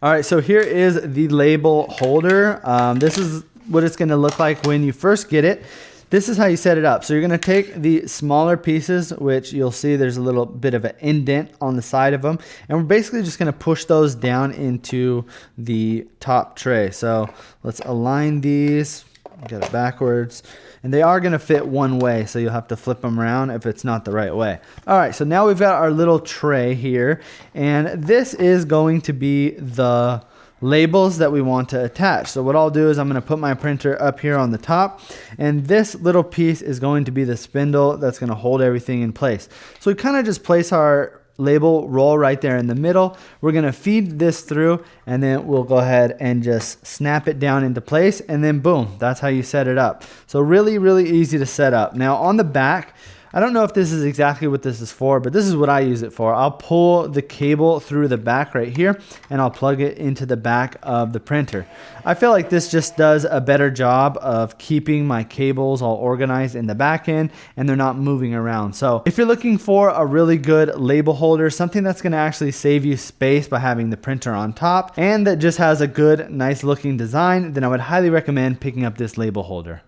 All right, so here is the label holder. This is what it's gonna look like when you first get it. This is how you set it up. So you're gonna take the smaller pieces, which you'll see there's a little bit of an indent on the side of them. And we're basically just gonna push those down into the top tray. So let's align these, get it backwards. And they are gonna fit one way, so you'll have to flip them around if it's not the right way. All right, so now we've got our little tray here, and this is going to be the labels that we want to attach. So what I'll do is I'm going to put my printer up here on the top, and this little piece is going to be the spindle that's going to hold everything in place. So we kind of just place our label roll right there in the middle. We're going to feed this through, and then we'll go ahead and just snap it down into place, and then boom, that's how you set it up. So really, really easy to set up. Now on the back, I don't know if this is exactly what this is for, but this is what I use it for. I'll pull the cable through the back right here, and I'll plug it into the back of the printer. I feel like this just does a better job of keeping my cables all organized in the back end, and they're not moving around. So if you're looking for a really good label holder, something that's gonna actually save you space by having the printer on top, and that just has a good, nice looking design, then I would highly recommend picking up this label holder.